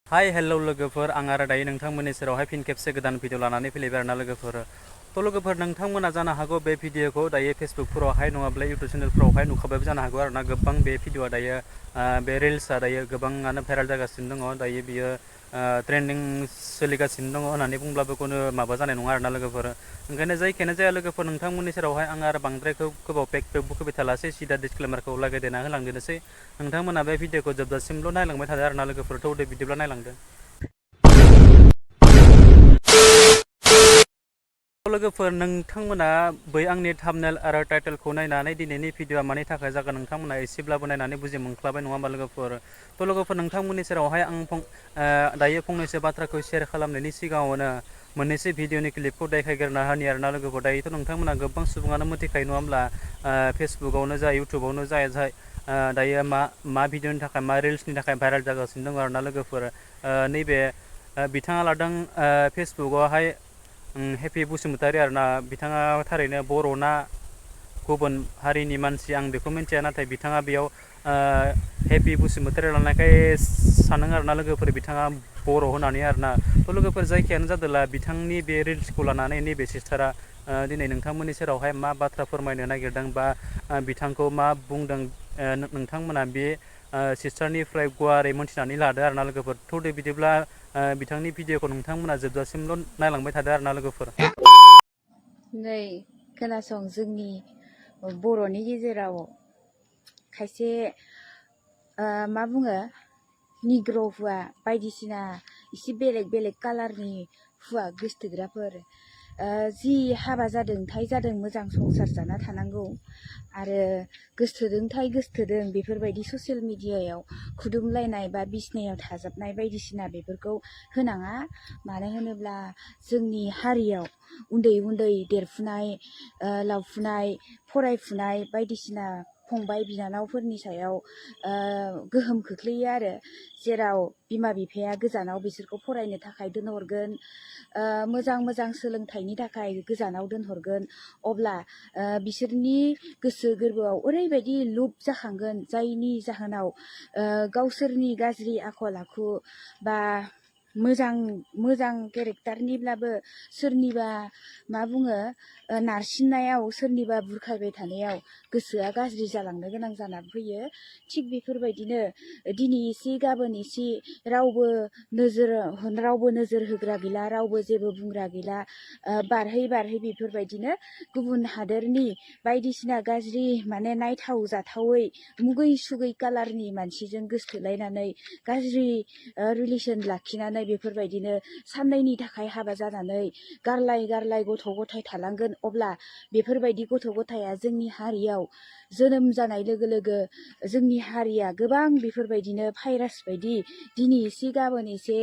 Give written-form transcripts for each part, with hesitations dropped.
हाय हेलौ लोगोफोर आं आरो दायो नोंथांमोननि सेरावहाय फिन खेबसे गोदान भिडिअ लानानै फैलायबाय आरोना लोगोफोर। लोगोफोर नोंथांमोना जानो हागौ बे भिडिअखौ दायो फेसबुकफोरावहाय नङाब्ला इउटुब चेनेलफोरावहाय नुखाबायबो जानो हागौ आरोना। गोबां बे भिडिअआ दायो बे रिल्सआ दायो गोबाङानो भाइरेल जागासिनो दङ। दायो बियो ट्रेन्डिं सोलिगासिनो दङ होननानै बुंब्लाबो खुनु माबा जानाय नङा आरोना लोगोफोर। ओंखायनो जायखियानो जाया लोगोफोर नोंथांमोननि सेरावहाय आं आरो बांद्रायखौ गोबाव पेकबो होबाय थालासै सिदा डिसक्लेमारखौ लागायदेरना होलांदेरनोसै। नोंथांमोना बे भिडिअखौ जोबजासिमल' नायलांबाय थादो आरोना लोगोफोर। थौदो बिदिब्ला नायलांदो। लोगोफोर नोंथांमोना बै आंनि थाम्बनेल आरो टाइटेलखौ नायनानै दिनैनि भिडिअआ मानि थाखाय जागोन नोंथांमोना एसेब्लाबो नायनानै बुजि मोनख्लाबाय नङा होमबा लोगोफोर। लोगोफोर नोंथांमोननि सेरावहाय आं दायो फंनैसो बाथ्राखौ शेयार खालामनायनि सिगाङावनो मोननैसो भिडिअनि क्लिपखौ देखायग्रोना होनि आरोना लोगोफोर। दायोथ' नोंथांमोना गोबां सुबुङानो मिथिखायो नङा होमब्ला फेसबुकावनो जा इउटुबावनो जा दायो मा भिडिअनि थाखाय मा रिल्सनि थाखाय भाइरेल जागासिनो दङ आरोना लोगोफोर। नैबे बिथाङा लादों फेसबुकावहाय हेपि बसुमतारी आरोना। बिथाङा थारैनो बर'ना गुबुन हारिनि मानसि आं बेखौ मिन्थिया, नाथाय बिथाङा बेयाव हेपि बसुमतारी लानायखाय सानदों आरोना लोगोफोर बिथाङा बर' होनानै आरोना। लोगोफोर जायखियानो जादोंला बिथांनि बे रिल्सखौ लानानै नैबे सिस्टारा दिनै नोंथांमोननि सेरावहाय मा बाथ्रा फोरमायनो नागिरदों बा बिथांखौ मा बुंदों नोंथांमोना बे सिस्टारनिफ्राय गुवारै मोनथिनानै लादो आरोना लोगोफोर। थौदो बिदिब्ला बिथांनि भिडिअखौ नोंथांमोना जोबजासिमल' नायलांबाय थादो आरोना लोगोफोर। नै खोनासं, जोंनि बर'नि गेजेराव खायसे मा बुङो निग्र' हुवा बायदिसिना एसे बेलेग बेलेग कालारनि हुवा गोसथोग्राफोर जि हाबा जादोंथाय जादों, मोजां संसार जाना थानांगौ आरो गोसथोदोंथाय गोसथोदों बेफोरबायदि ससियेल मिडियायाव खुदुमलायनाय बा बिसनायाव थाजाबनाय बायदिसिना बेफोरखौ होनाङा। मानो होनोब्ला जोंनि हारियाव उन्दै उन्दै देरफुनाय लावफुनाय फरायफुनाय बायदिसिना फंबाय बिनानावफोरनि सायाव गोहोम खोख्लैयो आरो। जेराव बिमा बिफाया गोजानाव बिसोरखौ फरायनो थाखाय दोनहरगोन, मोजां मोजां सोलोंथाइनि थाखाय गोजानाव दोनहरगोन, अब्ला बिसोरनि गोसो गोरबोआव ओरैबायदि लुप जाखांगोन जायनि जाहोनाव गावसोरनि गाज्रि आखल आखु बा मोजां केरेक्टारनिब्लाबो सोरनिबा मा बुङो नारसिननायाव, सोरनिबा बुरखायबाय थानायाव गोसोआ गाज्रि जालांनो गोनां जानानै फैयो। थिग बेफोरबायदिनो दिनै एसे गाबोन एसे रावबो नोजोर होग्रा गैला, रावबो जेबो बुंग्रा गैला। बारहै बारहै बेफोरबायदिनो गुबुन हादोरनि बायदिसिना गाज्रि माने नायथाव जाथावै मुगै सुगै कालारनि मानसिजों गोसथोलायनानै गाज्रि रिलेसन लाखिनानै बेफोरबायदिनो साननैनि थाखाय हाबा जानानै गारलाय गथ' गथाय थालांगोन। अब्ला बेफोरबायदि गथ' गथाया जोंनि हारियाव जोनोम जानाय लोगो लोगो जोंनि हारिया गोबां बेफोरबायदिनो भाइरास बायदि दिनै एसे गाबोन एसे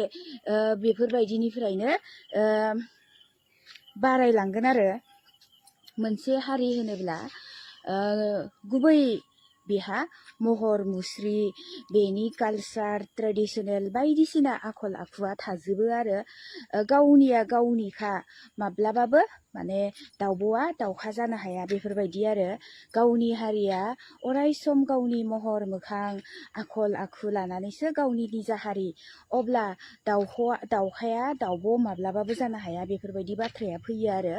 बेफोरबायदिनिफ्रायनो बारायलांगोन आरो। मोनसे हारि होनोब्ला गुबै बेहा महर मुस्रि, बेनि कालचार ट्रेडिसनेल बायदिसिना आखल आखुआ थाजोबो आरो। गावनिया गावनिखा, माब्लाबाबो माने दाउब'आ दाउखा जानो हाया बेफोरबायदि आरो। गावनि हारिया अराय सम गावनि महर मोखां आखल आखु लानानैसो गावनि निजा हारि। अब्ला दाउखाया दाउब' माब्लाबाबो जानो हाया बेफोरबायदि बाथ्राया फैयो आरो।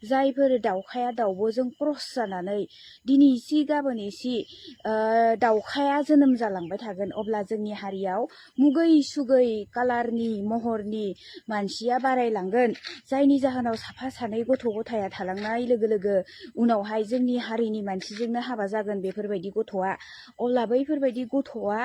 जायफोर दाउखाया दाउब'जों क्रस जानानै दिनै एसे गाबोन एसे दाउखाया जोनोम जालांबाय थागोन, अब्ला जोंनि हारियाव मुगै सुगै कालारनि महरनि मानसिया बारायलांगोन। जायनि जाहोनाव साफा सानै गथ' गथाया थालांनाय लोगो लोगो उनावहाय जोंनि हारिनि मानसिजोंनो हाबा जागोन बेफोरबायदि गथ'आ। अब्ला बैफोरबायदि गथ'आ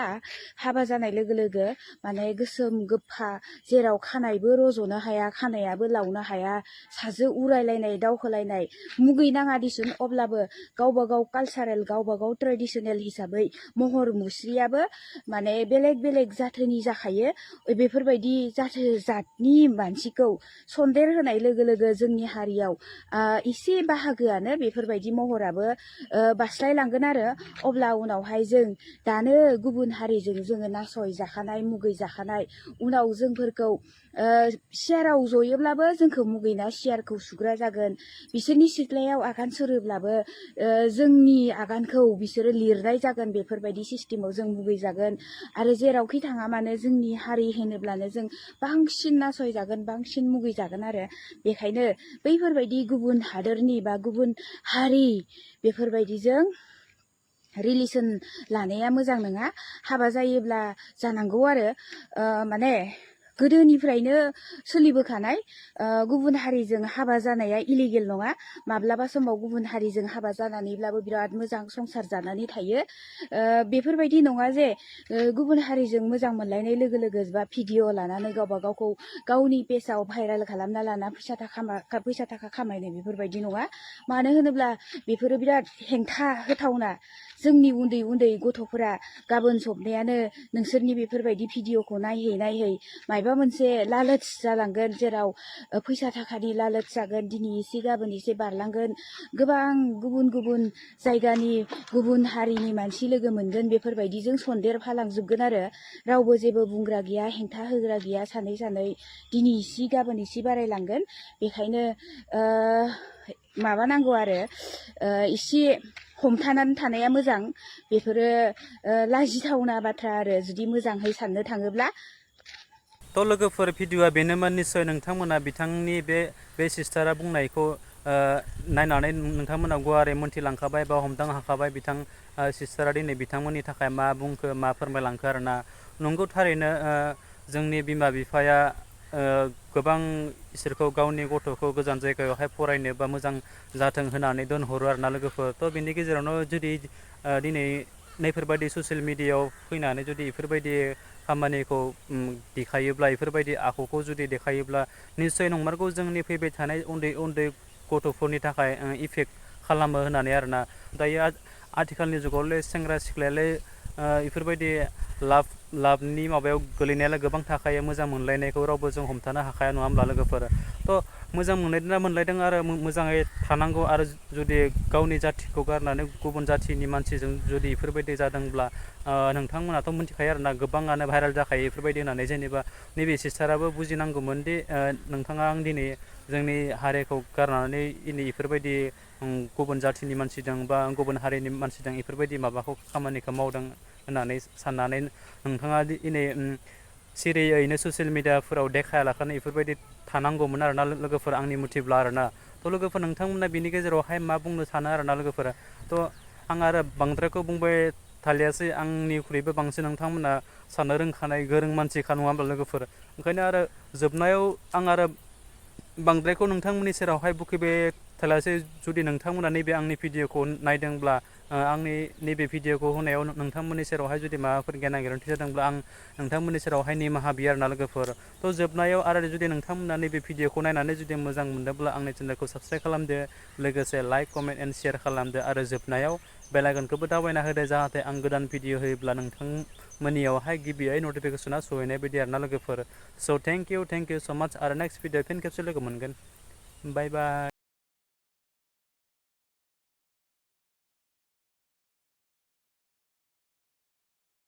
हाबा जानाय लोगो लोगो माने गोसोम गोफा, जेराव खानायबो रज'नो हाया, खानायाबो लावनो हाया, साजो उरायलायनाय दावखोलायनाय मुगैनाङा दिसुन। अब्लाबो गावबा गाव कालसारेल गावबा गाव ट्रेडिसनेल हिसाबै महर मुस्रियाबो माने बेलेग बेलेग जाथोनि जाखायो। बेफोरबायदि जातनि मानसिखौ सन्देर होनाय लोगो लोगो जोंनि हारियाव हारियाव एसे बाहागोआनो बेफोरबायदि महराबो बास्लायलांगोन आरो अब्ला उनावहाय जों दानो गुबुन हारिजों जोङो नासय जाखानाय मुगै जाखानाय उनाव जोंफोरखौ सियाराव जयोब्लाबो जोंखौ मुगैना सियारखौ सुग्रा जागोन बिसोरनि सिथ्लायाव आगान सुरोब्लाबो जोंनि आगानखौ बिसोरो लिरनाय जागोन बेफोरबायदि सिस्टेमाव जों मुगै जागोन आरो जेरावखि थाङा मानो जोंनि हारि होनोब्लानो जों बांसिन नासयजागोन बांसिन मुगै जागोन आरो बेखायनो बैफोरबायदि गुबुन हादोरनि बा गुबुन हारि बेफोरबायदिजों रिलेसन लानाया मोजां नङा हाबा जायोब्ला जानांगौ आरो माने गोदोनिफ्रायनो सोलिबोखानाय गुबुन हारिजों हाबा जानाया इलिगेल नङा माब्लाबा समाव गुबुन हारिजों हाबा जानानैब्लाबो बिराद मोजां संसार जानानै थायो बेफोरबायदि नङा जे गुबुन हारिजों मोजां मोनलायनाय लोगो लोगो बा भिडिअ लानानै गावबा गावखौ गावनि पेजआव भाइरेल खालामना लाना फैसा थाखा खामायनाय बेफोरबायदि नङा मानो होनोब्ला बेफोरो बिराद हेंथा होथावना जोंनि उन्दै उन्दै गथ'फोरा गाबोन सबनायानो नोंसोरनि बेफोरबायदि भिडिअखौ नायहै नायहै मायबा मोनसे लालच जालांगोन जेराव फैसा थाखानि लालच जागोन दिनै एसे गाबोन एसे बारलांगोन गोबां गुबुन गुबुन जायगानि गुबुन हारिनि मानसि लोगो मोनगोन बेफोरबायदिजों सन्देर फालांजोबगोन आरो रावबो जेबो बुंग्रा गैया हेंथा होग्रा गैया सानै सानै दिनै एसे गाबोन एसे बारायलांगोन बेखायनो माबानांगौ आरो एसे हमथानानै थानाया मोजां बेफोरो लाजिथावना बाथ्रा आरो जुदि मोजाङै साननो थाङोब्ला थ' लोगोफोर भिडिअआ बेनोमोन निस्सय नोंथांमोना बिथांनि बे सिस्टारा बुंनायखौ नायनानै नोंथांमोना गुवारै मोनथिलांखाबाय बा हमदां हाखाबाय बिथां सिस्टारा दिनै बिथांमोननि थाखाय मा बुंखो मा फोरमायलांखो आरोना नंगौ थारैनो जोंनि बिमा बिफाया गोबां इसोरखौ गावनि गथ'खौ गोजान जायगायावहाय फरायनो बा मोजां जाथों होनानै दोनहरो आरोना लोगोफोर थ' बिनि गेजेरावनो जुदि दिनै नैफोरबायदि ससियेल मिडियायाव फैनानै जुदि बेफोरबायदि खामानिखौ देखायोब्ला बेफोरबायदि आखुखौ जुदि देखायोब्ला निस्सय नंमारगौ जोंनि फैबाय थानाय उन्दै उन्दै गथ'फोरनि थाखाय इफेक्ट खालामो होननानै आरोना दायो आथिखालनि जुगावलाय सेंग्रा सिख्लायालाय बेफोरबायदि लाभनि माबायाव गोलैनायालाय गोबां थाखायो मोजां मोनलायनायखौ रावबो जों हमथानो हाखाया नङा होमब्ला लोगोफोर थ' मोजां मोनलायदोंना मोनलायदों आरो मोजाङै थानांगौ आरो जुदि गावनि जाथिखौ गारनानै गुबुन जाथिनि मानसिजों जुदि बेफोरबायदि जादोंब्ला नोंथांमोनाथ' मिथिखायो आरोना गोबाङानो भाइरेल जाखायो बेफोरबायदि होननानै जेनेबा नैबे सिस्टाराबो बुजिनांगौमोन दि नोंथाङा आं दिनै जोंनि हारिखौ गारनानै बेफोरबायदि गुबुन जाथिनि मानसिजों बा गुबुन हारिनि मानसिजों बेफोरबायदि माबाखौ खामानिखौ मावदों होननानै साननानै नोंथाङा दिनै सिरियैनो ससियेल मिडियाफोराव देखायालाखानो बेफोरबायदि थानांगौमोन आरोना लोगोफोर आंनि मथिब्ला आरोना थ' लोगोफोर नोंथांमोना बिनि गेजेरावहाय मा बुंनो सानो आरोना लोगोफोरा थ' आं आरो बांद्रायखौ बुंबाय थालियासै आंनिख्रुइबो बांसिन नोंथांमोना साननो रोंखानाय गोरों मानसिखा नङा होमब्ला लोगोफोर ओंखायनो आरो जोबनायाव आं आरो बांद्रायखौ नोंथांमोननि सेरावहाय बुखिबाय थालियासै जुदि नोंथांमोना नैबे आंनि भिडिअखौ नायदोंब्ला आंनि नैबे भिडिअखौ होनायाव नोंथांमोननि सेरावहाय जुदि माबाफोर गेना गोरोन्थि जादोंब्ला आं नोंथांमोननि सेरावहाय निमाहा बियो आरोना लोगोफोर थ' जोबनायाव आरो जुदि नोंथांमोना नैबे भिडिअखौ नायनानै जुदि मोजां मोनदोंब्ला आंनि चेनेलखौ साबस्क्राइब खालामदो लोगोसे लाइक कमेन्ट एन्ड शेयार खालामदो आरो जोबनायाव बेल आइकनखौबो दाबायना होदो जाहाथे आं गोदान भिडिअ होयोब्ला नोंथांमोननियावहाय गिबियै नटिफिकेसना सहैनाय बायदि आरोना लोगोफोर स' थेंक इउ स' माच आरो नेक्स्ट भिडिअ फिन खेबसे लोगो मोनगोन बाय बाय